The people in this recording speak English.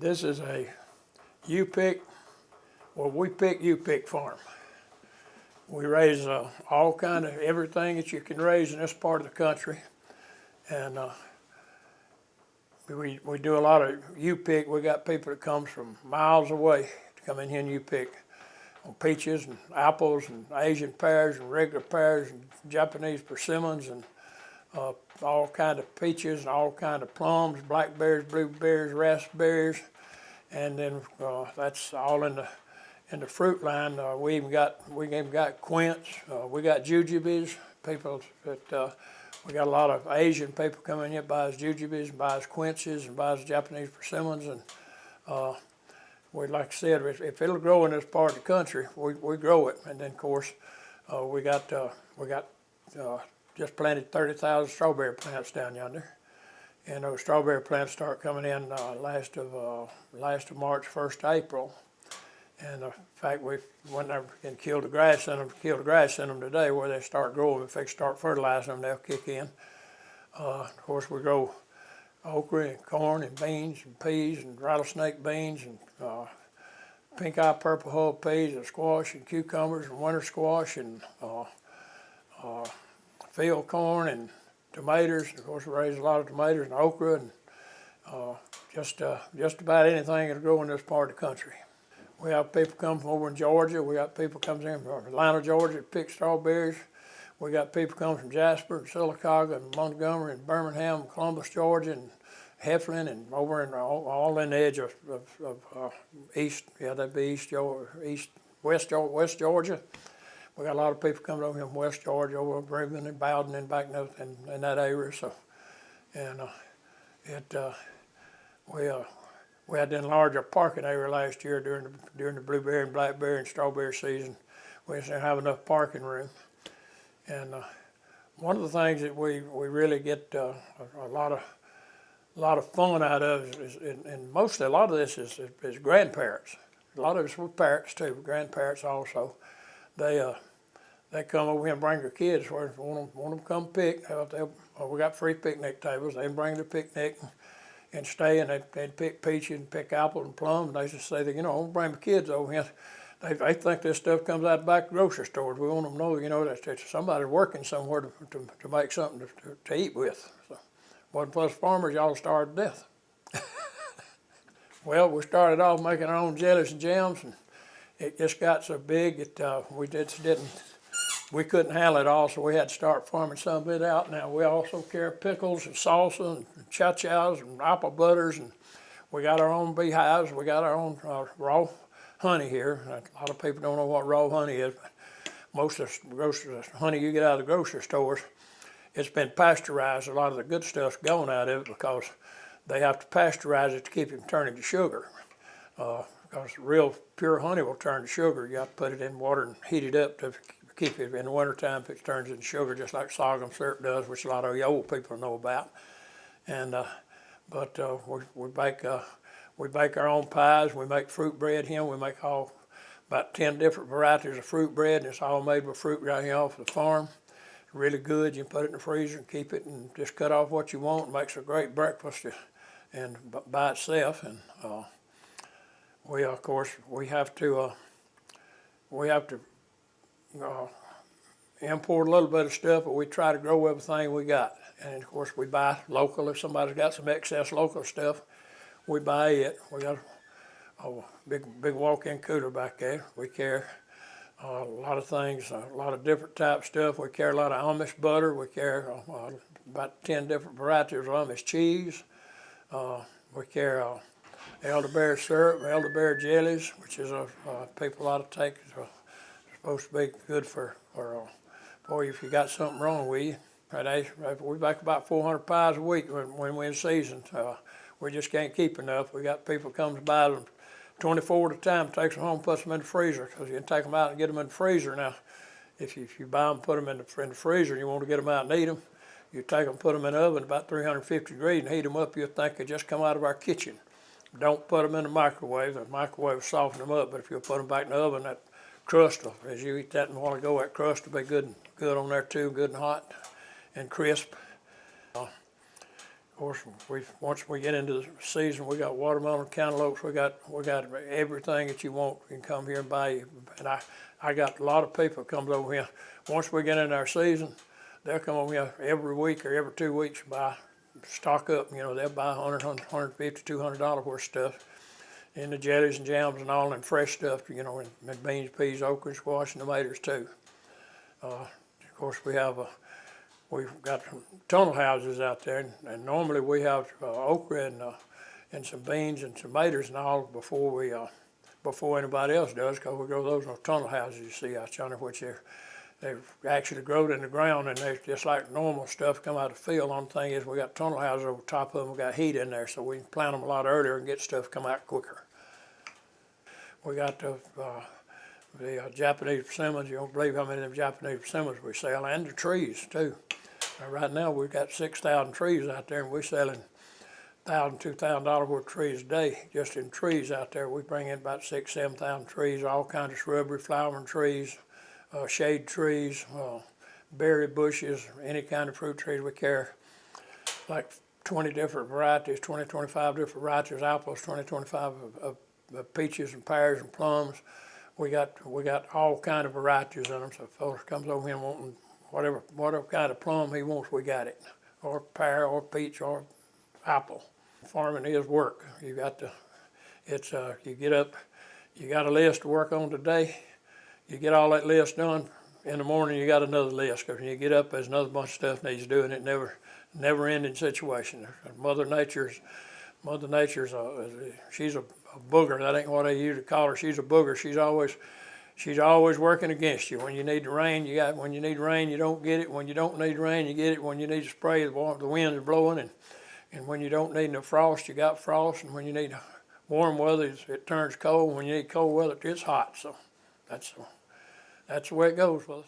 This is a U-pick, well, we pick U-pick farm. We raise all kind of everything that you can raise in this part of the country. And we do a lot of U-pick. We got people that comes from miles away to come in here and U-pick on peaches and apples and Asian pears and regular pears and Japanese persimmons and all kind of peaches and all kind of plums, blackberries, blueberries, raspberries, and then that's all in the fruit line. We even got quince. We got jujubes. People that we got a lot of Asian people coming here buys jujubes and buys quinces and buys Japanese persimmons, and we, like I said, if it'll grow in this part of the country, we grow it. And then of course we got just planted 30,000 strawberry plants down yonder, and those strawberry plants start coming in last of March, 1st April. And in fact, we went there and killed the grass in them today, where they start growing. If they start fertilizing them, they'll kick in. Of course, we grow okra and corn and beans and peas and rattlesnake beans and pink eye purple hull peas and squash and cucumbers and winter squash and field corn and tomatoes. Of course, we raise a lot of tomatoes and okra and just about anything that'll grow in this part of the country. We have people come from over in Georgia. We got people comes in from Atlanta, Georgia to pick strawberries. We got people come from Jasper and Sylacauga and Montgomery and Birmingham, and Columbus, Georgia, and Heflin, and over in all in the edge of east. Yeah, that'd be West Georgia. We got a lot of people coming over here from West Georgia, over Bremen and Bowden and back in that area. So, and we had to enlarge our parking area last year during the blueberry and blackberry and strawberry season. We just didn't have enough parking room. And one of the things that we really get a lot of fun out of is and mostly a lot of this is grandparents. A lot of us were parents too, grandparents also. They come over here and bring their kids. Want them to come pick. We got free picnic tables. They bring their picnic and stay, and they'd pick peaches and pick apple and plum. And they just say that, I'm gonna bring my kids over here. They think this stuff comes out of the back grocery stores. We want them to know, that somebody's working somewhere to make something to eat with. So, wasn't plus farmers, y'all starved to death. Well, we started off making our own jellies and jams, and it just got so big that we couldn't handle it all, so we had to start farming some of it out. Now we also carry pickles and salsa and chow-chows and apple butters, and we got our own beehives. We got our own raw honey here. A lot of people don't know what raw honey is, but most of the honey you get out of the grocery stores, it's been pasteurized. A lot of the good stuff's gone out of it because they have to pasteurize it to keep it from turning to sugar. Because real pure honey will turn to sugar. You have to put it in water and heat it up to keep it in the wintertime. If it turns into sugar, just like sorghum syrup does, which a lot of you old people know about. And we bake our own pies. We make fruit bread here. We make about 10 different varieties of fruit bread, and it's all made with fruit right here off the farm. It's really good. You can put it in the freezer and keep it, and just cut off what you want. It makes a great breakfast, and by itself. And of course we have to import a little bit of stuff, but we try to grow everything we got. And of course we buy local. If somebody's got some excess local stuff, we buy it. We got a big walk-in cooler back there. We carry a lot of things, a lot of different type stuff. We carry a lot of Amish butter. We carry about 10 different varieties of Amish cheese. We carry elderberry syrup, elderberry jellies, which is people ought to take. It's supposed to be good for if you got something wrong with you. We bake about 400 pies a week when we're in season. We just can't keep enough. We got people come to buy them 24 at a time, takes them home, puts them in the freezer, because you can take them out and get them in the freezer. Now, if you buy them, put them in the freezer, and you want to get them out and eat them, you take them, put them in the oven about 350 degrees and heat them up. You'll think they just come out of our kitchen. Don't put them in the microwave. The microwave will soften them up, but if you put them back in the oven, that crust, as you eat that and want to go, that crust will be good on there too, good and hot and crisp. Of course, once we get into the season, we got watermelon, cantaloupes, we got everything that you want. You can come here and buy. And I got a lot of people comes over here. Once we get in our season, they'll come over here every week or every 2 weeks, buy, stock up. You know, they'll buy $100, $150, $200 worth of stuff. And the jellies and jams and all, and fresh stuff, you know, and beans, peas, okra, squash, and tomatoes too. Of course, we've got some tunnel houses out there, and normally we have okra and some beans and tomatoes and all before anybody else does, because we grow those in tunnel houses you see out yonder, which they've actually grown in the ground, and they're just like normal stuff come out of the field. Only thing is we got tunnel houses over top of them, we got heat in there, so we can plant them a lot earlier and get stuff come out quicker. We got the Japanese persimmons. You don't believe how many of them Japanese persimmons we sell, and the trees too. Right now we've got 6,000 trees out there, and we're selling $1,000, $2,000 worth of trees a day. Just in trees out there, we bring in about 6,000, 7,000 trees, all kinds of shrubbery, flowering trees, shade trees, berry bushes, any kind of fruit trees we carry. Like 20 different varieties, 20, 25 different varieties, apples, 20, 25 of peaches and pears and plums. We got all kind of varieties in them. So if folks comes over here wanting whatever kind of plum he wants, we got it, or pear, or peach, or apple. Farming is work. You got to, you get up, you got a list to work on today. You get all that list done in the morning. You got another list, because when you get up, there's another bunch of stuff needs doing. It never ending situation. Mother Nature's she's a booger. That ain't what I used to call her. She's a booger. She's always working against you. When you need the rain, you got. When you need rain, you don't get it. When you don't need rain, you get it. When you need to spray, the wind is blowing, and when you don't need no frost, you got frost. And when you need warm weather, it turns cold. When you need cold weather, it's hot. So that's the way it goes with us.